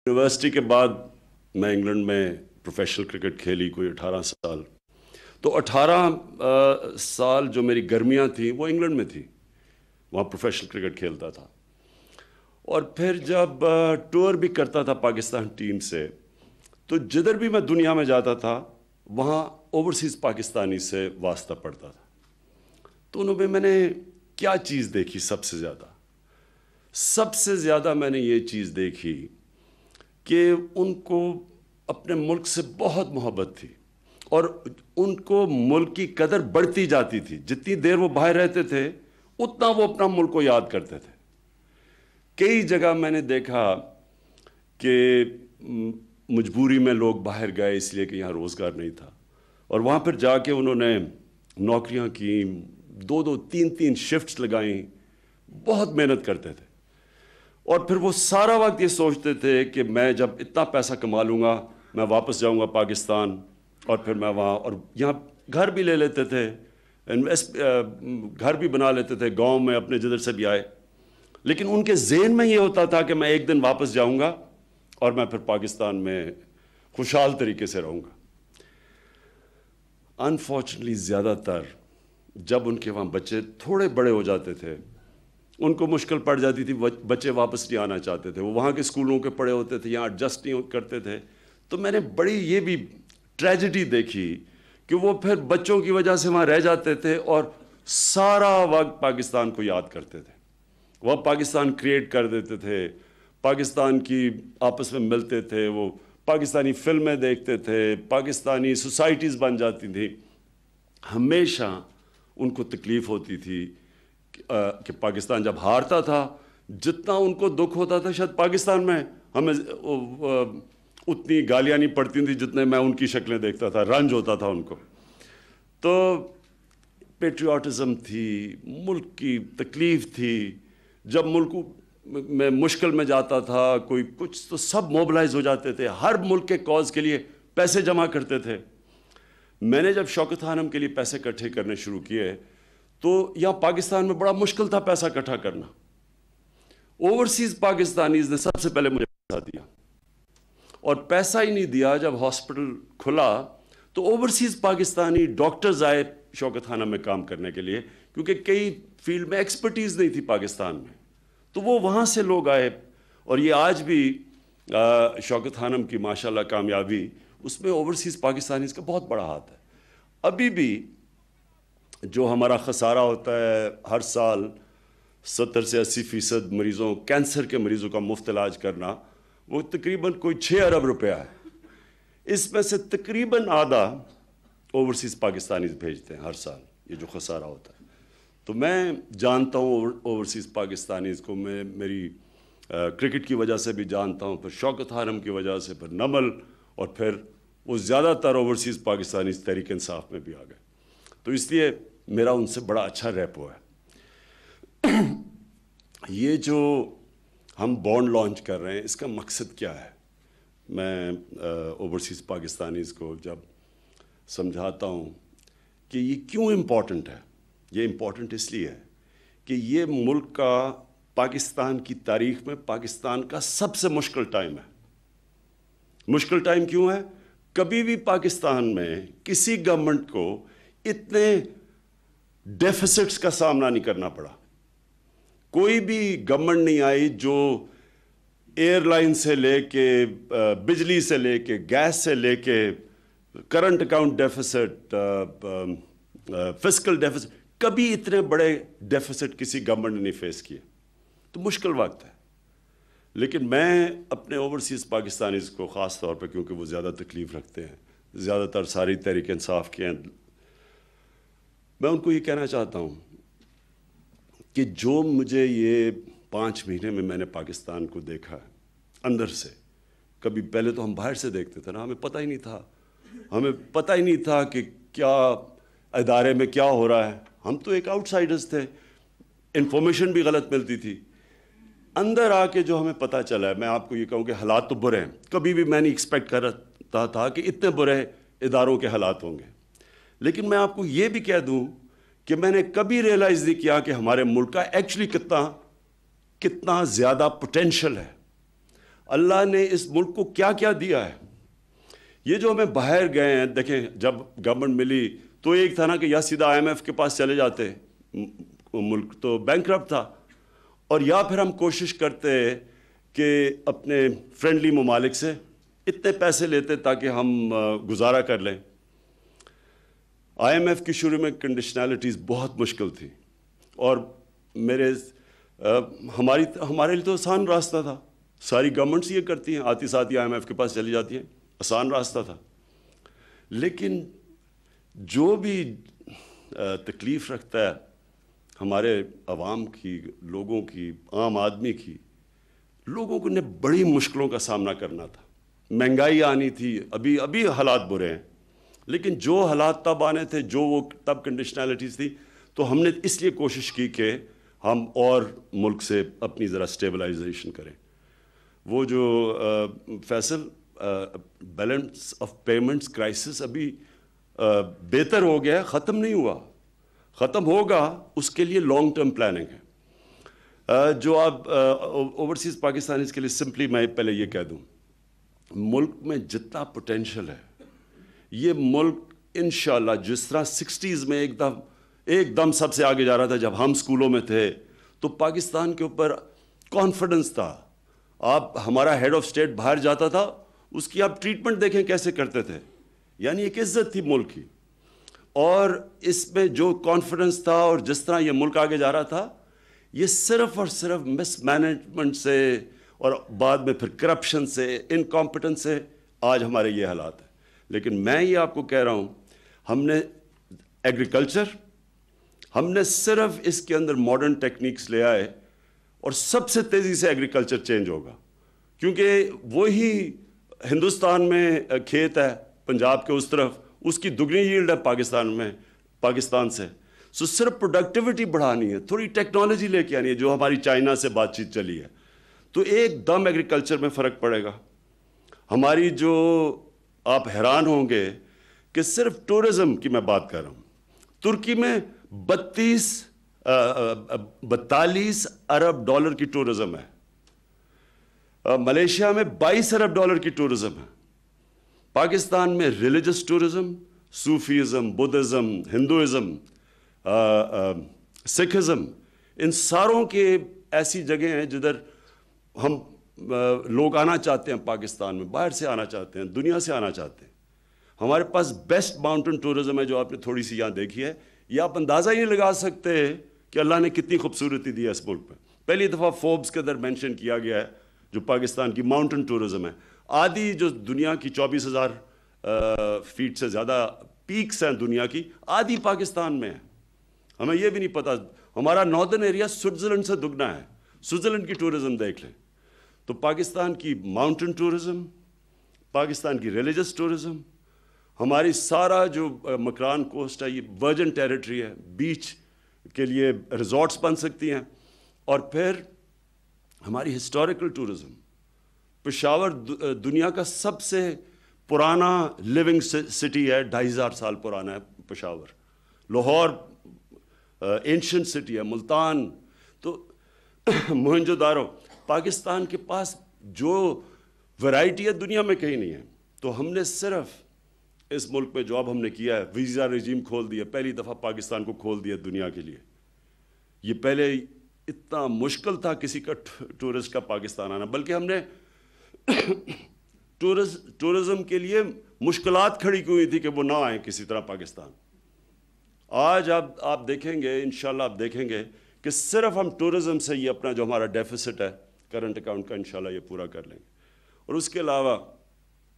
University کے بعد میں انگلینڈ میں پروفیشنل کرکٹ کھیلی کوئی 18 سال. تو 18 سال جو میری گرمیاں تھیں وہ انگلینڈ میں تھیں, وہاں پروفیشنل کرکٹ کھیلتا تھا. اور پھر جب ٹور بھی کرتا تھا پاکستان ٹیم سے, تو جدھر بھی میں دنیا میں جاتا تھا وہاں اوورسیز پاکستانی سے واسطہ پڑتا تھا. تو انہوں میں نے کیا چیز دیکھی سب سے زیادہ میں نے یہ چیز دیکھی کہ ان کو اپنے ملک سے بہت محبت تھی, اور ان کو ملک کی قدر بڑھتی جاتی تھی. جتنی دیر وہ باہر رہتے تھے اتنا وہ اپنا ملک کو یاد کرتے تھے. کئی جگہ میں نے دیکھا کہ مجبوری میں لوگ باہر گئے اس لیے کہ یہاں روزگار نہیں تھا, اور وہاں پر جا کے انہوں نے نوکریاں کی, 2-3 شفٹس لگائیں, بہت محنت کرتے تھے. اور پھر وہ سارا وقت یہ سوچتے تھے کہ میں جب اتنا پیسہ کما لوں گا میں واپس جاؤں گا پاکستان, اور پھر میں وہاں, اور یہاں گھر بھی لے لیتے تھے, گھر بھی بنا لیتے تھے گاؤں میں اپنے جدھر سے بھی آئے. لیکن ان کے ذہن میں یہ ہوتا تھا کہ میں ایک دن واپس جاؤں گا اور میں پھر پاکستان میں خوشحال طریقے سے رہوں گا. انفارچونیٹلی زیادہ تر جب ان کے وہاں بچے تھوڑے بڑے ہو جاتے تھے ان کو مشکل پڑ جاتی تھی, بچے واپس نہیں آنا چاہتے تھے, وہ وہاں کے اسکولوں کے پڑھے ہوتے تھے, یہاں ایڈجسٹ نہیں کرتے تھے. تو میں نے بڑی یہ بھی ٹریجڈی دیکھی کہ وہ پھر بچوں کی وجہ سے وہاں رہ جاتے تھے اور سارا وقت پاکستان کو یاد کرتے تھے. وہ پاکستان کریٹ کر دیتے تھے, پاکستان کی آپس میں ملتے تھے, وہ پاکستانی فلمیں دیکھتے تھے, پاکستانی سوسائٹیز بن جاتی تھیں. ہمیشہ ان کو تکلیف ہوتی تھی کہ پاکستان جب ہارتا تھا, جتنا ان کو دکھ ہوتا تھا شاید پاکستان میں ہمیں اتنی گالیاں نہیں پڑتی تھیں جتنے میں ان کی شکلیں دیکھتا تھا, رنج ہوتا تھا ان کو. تو پیٹریوٹزم تھی, ملک کی تکلیف تھی. جب ملک میں مشکل میں جاتا تھا کوئی کچھ تو سب موبلائز ہو جاتے تھے, ہر ملک کے کاز کے لیے پیسے جمع کرتے تھے. میں نے جب شوکت خانم کے لیے پیسے اکٹھے کرنے شروع کیے تو یہاں پاکستان میں بڑا مشکل تھا پیسہ اکٹھا کرنا. اوورسیز پاکستانیز نے سب سے پہلے مجھے پیسہ دیا, اور پیسہ ہی نہیں دیا. جب ہاسپٹل کھلا تو اوورسیز پاکستانی ڈاکٹرز آئے شوکت خانم میں کام کرنے کے لیے, کیونکہ کئی فیلڈ میں ایکسپرٹیز نہیں تھی پاکستان میں, تو وہ وہاں سے لوگ آئے. اور یہ آج بھی شوکت خانم کی ماشاءاللہ کامیابی, اس میں اوورسیز پاکستانیز کا بہت بڑا ہاتھ ہے. ابھی بھی جو ہمارا خسارہ ہوتا ہے ہر سال 70 سے 80% مریضوں, کینسر کے مریضوں کا مفت علاج کرنا, وہ تقریباً کوئی 6 ارب روپیہ ہے. اس میں سے تقریباً آدھا اوورسیز پاکستانیز بھیجتے ہیں ہر سال, یہ جو خسارہ ہوتا ہے. تو میں جانتا ہوں اوورسیز پاکستانیز کو, میں میری کرکٹ کی وجہ سے بھی جانتا ہوں, پھر شوکت خانم کی وجہ سے, پھر نمل, اور پھر وہ زیادہ تر اوورسیز پاکستانیز تحریک انصاف میں بھی آ گئے. تو اس لیے میرا ان سے بڑا اچھا ریپو ہے. یہ جو ہم بانڈ لانچ کر رہے ہیں اس کا مقصد کیا ہے؟ میں اوورسیز پاکستانیز کو جب سمجھاتا ہوں کہ یہ کیوں امپورٹنٹ ہے, یہ امپورٹنٹ اس لیے ہے کہ یہ ملک کا, پاکستان کی تاریخ میں پاکستان کا سب سے مشکل ٹائم ہے. مشکل ٹائم کیوں ہے؟ کبھی بھی پاکستان میں کسی گورنمنٹ کو اتنے ڈیفیسٹس کا سامنا نہیں کرنا پڑا. کوئی بھی گورنمنٹ نہیں آئی جو ایئر لائن سے لے کے, بجلی سے لے کے, گیس سے لے کے, current account deficit, fiscal deficits, کبھی اتنے بڑے ڈیفیسٹ کسی گورنمنٹ نے نہیں فیس کیے. تو مشکل وقت ہے. لیکن میں اپنے اوورسیز پاکستانیز کو خاص طور پہ, کیونکہ وہ زیادہ تکلیف رکھتے ہیں, زیادہ تر ساری تحریک انصاف کے ہیں, میں ان کو یہ کہنا چاہتا ہوں کہ جو مجھے یہ 5 مہینے میں نے پاکستان کو دیکھا ہے اندر سے, کبھی پہلے تو ہم باہر سے دیکھتے تھے نا, ہمیں پتہ ہی نہیں تھا کہ کیا ادارے میں کیا ہو رہا ہے. ہم تو ایک آؤٹ سائڈرز تھے, انفارمیشن بھی غلط ملتی تھی. اندر آ کے جو ہمیں پتہ چلا ہے, میں آپ کو یہ کہوں کہ حالات تو برے ہیں. کبھی بھی میں نہیں ایکسپیکٹ کرتا تھا کہ اتنے برے اداروں کے حالات ہوں گے. لیکن میں آپ کو یہ بھی کہہ دوں کہ میں نے کبھی ریئلائز نہیں کیا کہ ہمارے ملک کا ایکچولی کتنا زیادہ پوٹینشل ہے. اللہ نے اس ملک کو کیا کیا دیا ہے. یہ جو ہمیں باہر گئے ہیں، دیکھیں جب گورنمنٹ ملی تو ایک تھا نا کہ یا سیدھا IMF کے پاس چلے جاتے، ملک تو بینکرپٹ تھا، اور یا پھر ہم کوشش کرتے کہ اپنے فرینڈلی ممالک سے اتنے پیسے لیتے تاکہ ہم گزارا کر لیں. IMF کی شروع میں کنڈیشنالٹیز بہت مشکل تھی، اور ہمارے لیے تو آسان راستہ تھا. ساری گورنمنٹس یہ کرتی ہیں، آتی ساتھ ہی IMF کے پاس چلی جاتی ہیں، آسان راستہ تھا. لیکن جو بھی تکلیف رکھتا ہے ہمارے عوام کی، لوگوں کی، عام آدمی کی، لوگوں کو نے بڑی مشکلوں کا سامنا کرنا تھا. مہنگائی آنی تھی، ابھی حالات برے ہیں، لیکن جو حالات تب آنے تھے، جو وہ تب کنڈیشنالٹیز تھی، تو ہم نے اس لیے کوشش کی کہ ہم اور ملک سے اپنی ذرا اسٹیبلائزیشن کریں. وہ جو Faisal balance of payments crisis ابھی بہتر ہو گیا ہے، ختم نہیں ہوا، ختم ہوگا. اس کے لیے لانگ ٹرم پلاننگ ہے. جو آپ اوورسیز پاکستانیز کے لیے سمپلی میں پہلے یہ کہہ دوں، ملک میں جتنا پوٹینشیل ہے، یہ ملک انشاءاللہ جس طرح 60s میں ایک دم سب سے آگے جا رہا تھا. جب ہم اسکولوں میں تھے تو پاکستان کے اوپر کانفیڈنس تھا. آپ ہمارا ہیڈ آف اسٹیٹ باہر جاتا تھا، اس کی آپ ٹریٹمنٹ دیکھیں کیسے کرتے تھے، یعنی ایک عزت تھی ملک کی. اور اس میں جو کانفیڈنس تھا اور جس طرح یہ ملک آگے جا رہا تھا، یہ صرف اور صرف مس مینجمنٹ سے اور بعد میں پھر کرپشن سے، انکمپٹنس سے آج ہمارے یہ حالات ہیں. لیکن میں یہ آپ کو کہہ رہا ہوں، ہم نے ایگریکلچر، ہم نے صرف اس کے اندر ماڈرن ٹیکنیکس لے آئے، اور سب سے تیزی سے ایگریکلچر چینج ہوگا، کیونکہ وہی ہندوستان میں کھیت ہے، پنجاب کے اس طرف اس کی دگنی ییلڈ ہے پاکستان سے. سو صرف پروڈکٹیوٹی بڑھانی ہے، تھوڑی ٹیکنالوجی لے کے آنی ہے، جو ہماری چائنا سے بات چیت چلی ہے، تو ایک دم ایگریکلچر میں فرق پڑے گا. ہماری جو آپ حیران ہوں گے کہ صرف ٹورزم کی میں بات کر رہا ہوں، ترکی میں 42 ارب ڈالر کی ٹورزم ہے، ملیشیا میں 22 ارب ڈالر کی ٹورزم ہے. پاکستان میں religious tourism, Sufism, Buddhism, Hinduism, Sikhism, ان ساروں کے ایسی جگہیں ہیں جدھر ہم لوگ آنا چاہتے ہیں، پاکستان میں باہر سے آنا چاہتے ہیں، دنیا سے آنا چاہتے ہیں. ہمارے پاس بیسٹ ماؤنٹن ٹورزم ہے، جو آپ نے تھوڑی سی یہاں دیکھی ہے. یہ آپ اندازہ ہی نہیں لگا سکتے کہ اللہ نے کتنی خوبصورتی دی ہے اس ملک میں. پہلی دفعہ فوربس کے اندر مینشن کیا گیا ہے جو پاکستان کی ماؤنٹن ٹورزم ہے. آدھی جو دنیا کی 24,000 فیٹ سے زیادہ پیکس ہیں دنیا کی، آدھی پاکستان میں ہے. ہمیں یہ بھی نہیں پتا. ہمارا ناردرن ایریا سوئٹزرلینڈ سے دگنا ہے. سوئٹزرلینڈ کی ٹورزم دیکھ لیں. تو پاکستان کی ماؤنٹن ٹورزم، پاکستان کی ریلیجس ٹورزم، ہماری سارا جو مکران کوسٹ ہے، یہ ورجن ٹیریٹری ہے، بیچ کے لیے ریزورٹس بن سکتی ہیں. اور پھر ہماری ہسٹوریکل ٹورزم. پشاور دنیا کا سب سے پرانا لیونگ سٹی ہے، 2500 سال پرانا ہے پشاور. لاہور اینشنٹ سٹی ہے، ملتان، تو موہنجو دارو. پاکستان کے پاس جو ورائٹی ہے دنیا میں کہیں نہیں ہے. تو ہم نے صرف اس ملک میں جو اب ہم نے کیا ہے، ویزا رجیم کھول دیا، پہلی دفعہ پاکستان کو کھول دیا دنیا کے لیے. یہ پہلے اتنا مشکل تھا کسی کا ٹورسٹ کا پاکستان آنا، بلکہ ہم نے ٹورزم کے لیے مشکلات کھڑی کی ہوئی تھی کہ وہ نہ آئیں کسی طرح پاکستان. آج آپ دیکھیں گے، انشاءاللہ آپ دیکھیں گے کہ صرف ہم ٹورزم سے یہ اپنا جو ہمارا ڈیفیسٹ ہے کرنٹ اکاؤنٹ کا، انشاءاللہ یہ پورا کر لیں گے. اور اس کے علاوہ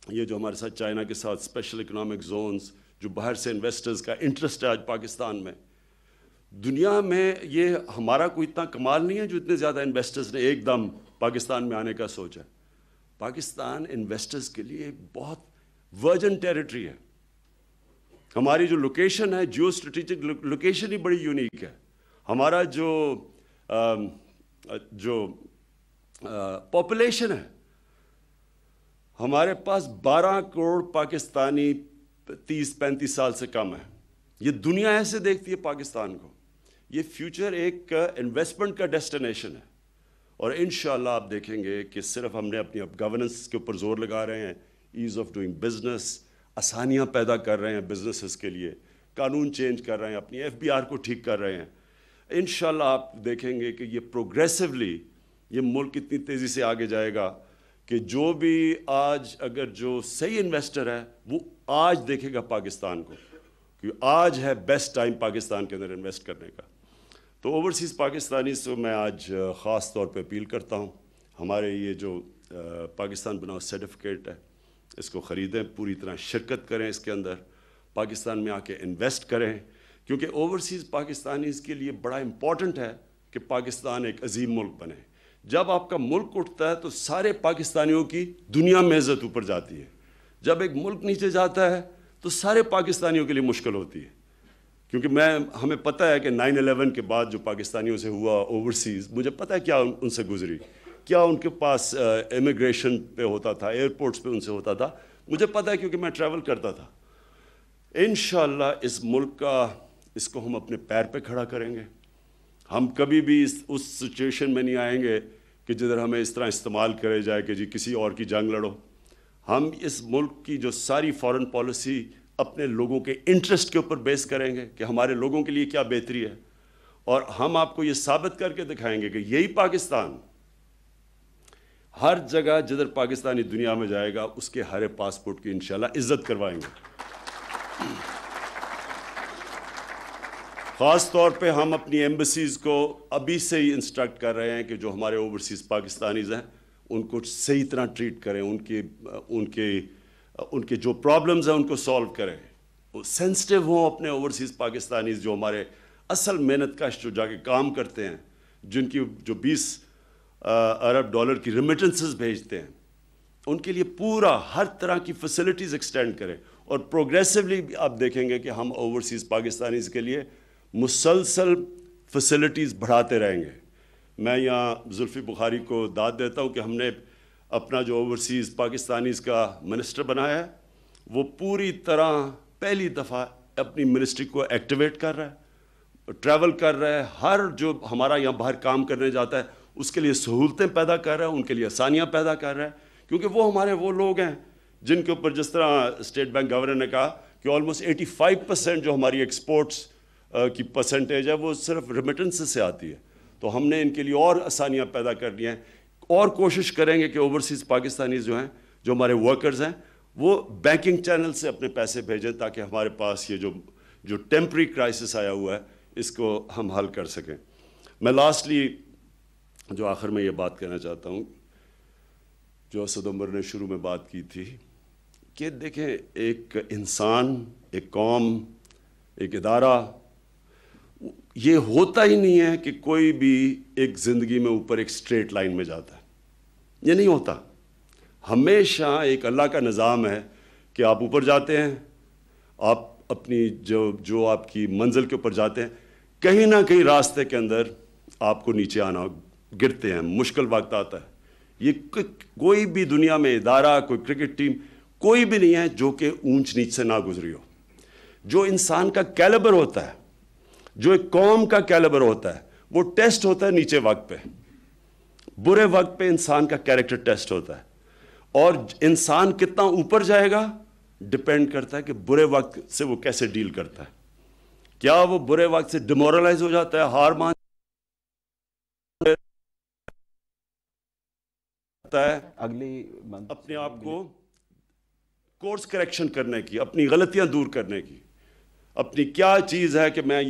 یہ جو ہمارے ساتھ چائنا کے ساتھ اسپیشل اکنامک زونز، جو باہر سے انویسٹرز کا انٹرسٹ ہے آج پاکستان میں. دنیا میں یہ ہمارا کوئی اتنا کمال نہیں ہے جو اتنے زیادہ انویسٹرز نے ایک دم پاکستان میں آنے کا سوچا. پاکستان انویسٹرز کے لیے بہت ورجن ٹیریٹری ہے. ہماری جو لوکیشن ہے، جیو اسٹریٹجک لوکیشن ہی بڑی یونیک ہے. ہمارا جو پاپولیشن ہے، ہمارے پاس 12 کروڑ پاکستانی 30-35 سال سے کم ہے. یہ دنیا ایسے دیکھتی ہے پاکستان کو. یہ فیوچر ایک انویسٹمنٹ کا ڈیسٹینیشن ہے. اور انشاءاللہ آپ دیکھیں گے کہ صرف ہم نے اپنی اب گورننس کے اوپر زور لگا رہے ہیں، ایز آف ڈوئنگ بزنس، آسانیاں پیدا کر رہے ہیں بزنسز کے لیے، قانون چینج کر رہے ہیں، اپنی FBR کو ٹھیک کر رہے ہیں. انشاءاللہ آپ دیکھیں گے کہ یہ پروگریسولی یہ ملک اتنی تیزی سے آگے جائے گا کہ جو بھی آج اگر جو صحیح انویسٹر ہے وہ آج دیکھے گا پاکستان کو، کیونکہ آج ہے بیسٹ ٹائم پاکستان کے اندر انویسٹ کرنے کا. تو اوورسیز پاکستانی سے میں آج خاص طور پہ اپیل کرتا ہوں، ہمارے یہ جو پاکستان بناؤ سرٹیفکیٹ ہے اس کو خریدیں، پوری طرح شرکت کریں اس کے اندر، پاکستان میں آ کے انویسٹ کریں، کیونکہ اوورسیز پاکستانیز کے لیے بڑا امپورٹنٹ ہے کہ پاکستان ایک عظیم ملک بنے. جب آپ کا ملک اٹھتا ہے تو سارے پاکستانیوں کی دنیا میں عزت اوپر جاتی ہے. جب ایک ملک نیچے جاتا ہے تو سارے پاکستانیوں کے لیے مشکل ہوتی ہے، کیونکہ ہمیں پتہ ہے کہ 9/11 کے بعد جو پاکستانیوں سے ہوا اوورسیز، مجھے پتہ ہے کیا ان سے گزری، کیا ان کے پاس امیگریشن پہ ہوتا تھا، ایئرپورٹس پہ ان سے ہوتا تھا، مجھے پتہ ہے کیونکہ میں ٹریول کرتا تھا. انشاءاللہ اس ملک کا اس کو ہم اپنے پیر پہ کھڑا کریں گے. ہم کبھی بھی اس سچویشن میں نہیں آئیں گے کہ جدھر ہمیں اس طرح استعمال کرے جائے کہ جی کسی اور کی جنگ لڑو. ہم اس ملک کی جو ساری فارن پالیسی اپنے لوگوں کے انٹرسٹ کے اوپر بیس کریں گے کہ ہمارے لوگوں کے لیے کیا بہتری ہے، اور ہم آپ کو یہ ثابت کر کے دکھائیں گے کہ یہی پاکستان ہر جگہ جدھر پاکستانی دنیا میں جائے گا اس کے ہر پاسپورٹ کی انشاءاللہ عزت کروائیں گے. خاص طور پہ ہم اپنی ایمبیسیز کو ابھی سے ہی انسٹرکٹ کر رہے ہیں کہ جو ہمارے اوورسیز پاکستانیز ہیں ان کو صحیح طرح ٹریٹ کریں، ان کے جو پرابلمز ہیں ان کو سالو کریں، سینسٹیو ہوں اپنے اوورسیز پاکستانیز جو ہمارے اصل محنت کش جو جا کے کام کرتے ہیں، جن کی جو 20 ارب ڈالر کی ریمیٹنسز بھیجتے ہیں، ان کے لیے پورا ہر طرح کی فیسلٹیز ایکسٹینڈ کریں. اور پروگریسولی آپ دیکھیں گے کہ ہم اوورسیز پاکستانیز کے لیے مسلسل فیسلٹیز بڑھاتے رہیں گے. میں یہاں زلفی بخاری کو داد دیتا ہوں کہ ہم نے اپنا جو اوورسیز پاکستانیز کا منسٹر بنایا ہے وہ پوری طرح پہلی دفعہ اپنی منسٹری کو ایکٹیویٹ کر رہا ہے، ٹریول کر رہا ہے، ہر جو ہمارا یہاں باہر کام کرنے جاتا ہے اس کے لیے سہولتیں پیدا کر رہا ہے، ان کے لیے آسانیاں پیدا کر رہا ہے، کیونکہ وہ ہمارے وہ لوگ ہیں جن کے اوپر جس طرح اسٹیٹ بینک گورنر نے کہا کہ آلموسٹ 85% جو ہماری ایکسپورٹس کی پرسنٹیج ہے وہ صرف ریمیٹنس سے آتی ہے. تو ہم نے ان کے لیے اور آسانیاں پیدا کر لی ہیں، اور کوشش کریں گے کہ اوورسیز پاکستانیز جو ہیں، جو ہمارے ورکرز ہیں، وہ بینکنگ چینل سے اپنے پیسے بھیجیں تاکہ ہمارے پاس یہ جو ٹیمپری کرائسس آیا ہوا ہے اس کو ہم حل کر سکیں. میں لاسٹلی جو آخر میں یہ بات کہنا چاہتا ہوں جو اسد عمر نے شروع میں بات کی تھی کہ دیکھیں ایک انسان، ایک قوم، ایک ادارہ، یہ ہوتا ہی نہیں ہے کہ کوئی بھی ایک زندگی میں اوپر ایک اسٹریٹ لائن میں جاتا ہے، یہ نہیں ہوتا. ہمیشہ ایک اللہ کا نظام ہے کہ آپ اوپر جاتے ہیں، آپ اپنی جو آپ کی منزل کے اوپر جاتے ہیں، کہیں نہ کہیں راستے کے اندر آپ کو نیچے آنا، گرتے ہیں، مشکل وقت آتا ہے. یہ کوئی بھی دنیا میں ادارہ، کوئی کرکٹ ٹیم، کوئی بھی نہیں ہے جو کہ اونچ نیچ سے نہ گزری ہو. جو انسان کا کیلیبر ہوتا ہے، جو ایک قوم کا کیلیبر ہوتا ہے، وہ ٹیسٹ ہوتا ہے نیچے وقت پہ. برے وقت پہ انسان کا کیریکٹر ٹیسٹ ہوتا ہے، اور انسان کتنا اوپر جائے گا ڈپینڈ کرتا ہے کہ برے وقت سے وہ کیسے ڈیل کرتا ہے. کیا وہ برے وقت سے ڈیمورلائز ہو جاتا ہے، ہار مان ہے، اپنے آپ کو کورس کریکشن کرنے کی، اپنی غلطیاں دور کرنے کی، اپنی کیا چیز ہے کہ میں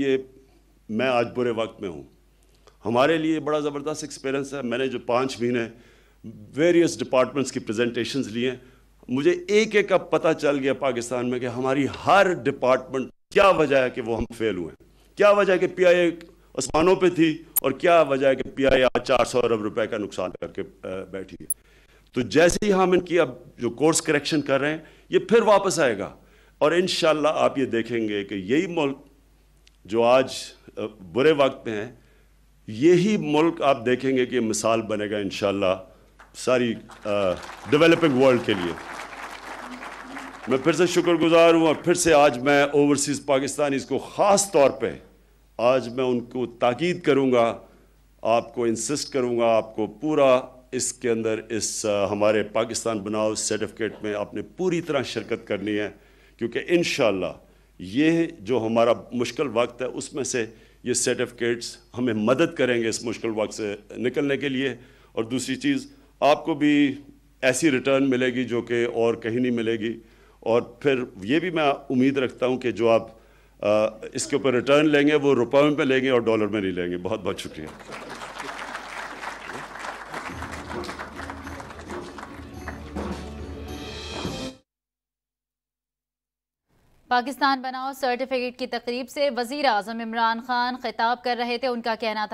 آج برے وقت میں ہوں. ہمارے لیے بڑا زبردست ایکسپیرنس ہے. میں نے جو 5 مہینے ویریس ڈپارٹمنٹس کی پریزنٹیشنز لی ہیں، مجھے ایک کا پتہ چل گیا پاکستان میں کہ ہماری ہر ڈپارٹمنٹ کیا وجہ ہے کہ وہ ہم فیل ہوئے ہیں، کیا وجہ ہے کہ پی آئی اے آسمانوں پہ تھی، اور کیا وجہ ہے کہ پی آئی اے آج 400 ارب روپے کا نقصان کر کے بیٹھی ہے. تو جیسے ہی ہم ان کی اب جو کورس کریکشن کر رہے ہیں یہ پھر واپس آئے گا، اور انشاءاللہ آپ یہ دیکھیں گے کہ یہی ملک جو آج برے وقت میں ہے، یہی ملک آپ دیکھیں گے کہ مثال بنے گا انشاءاللہ ساری ڈیولپنگ ورلڈ کے لیے. میں پھر سے شکر گزار ہوں، اور پھر سے آج میں اوورسیز پاکستانیز کو خاص طور پہ آج میں ان کو تاکید کروں گا، آپ کو انسسٹ کروں گا، آپ کو پورا اس کے اندر اس ہمارے پاکستان بناؤ سرٹیفکیٹ میں آپ نے پوری طرح شرکت کرنی ہے، کیونکہ انشاءاللہ یہ جو ہمارا مشکل وقت ہے اس میں سے یہ سرٹیفکیٹس ہمیں مدد کریں گے اس مشکل وقت سے نکلنے کے لیے. اور دوسری چیز، آپ کو بھی ایسی ریٹرن ملے گی جو کہ اور کہیں نہیں ملے گی. اور پھر یہ بھی میں امید رکھتا ہوں کہ جو آپ اس کے اوپر ریٹرن لیں گے وہ روپے میں لیں گے اور ڈالر میں نہیں لیں گے. بہت بہت شکریہ. پاکستان بناؤ سرٹیفکیٹ کی تقریب سے وزیر اعظم عمران خان خطاب کر رہے تھے. ان کا کہنا تھا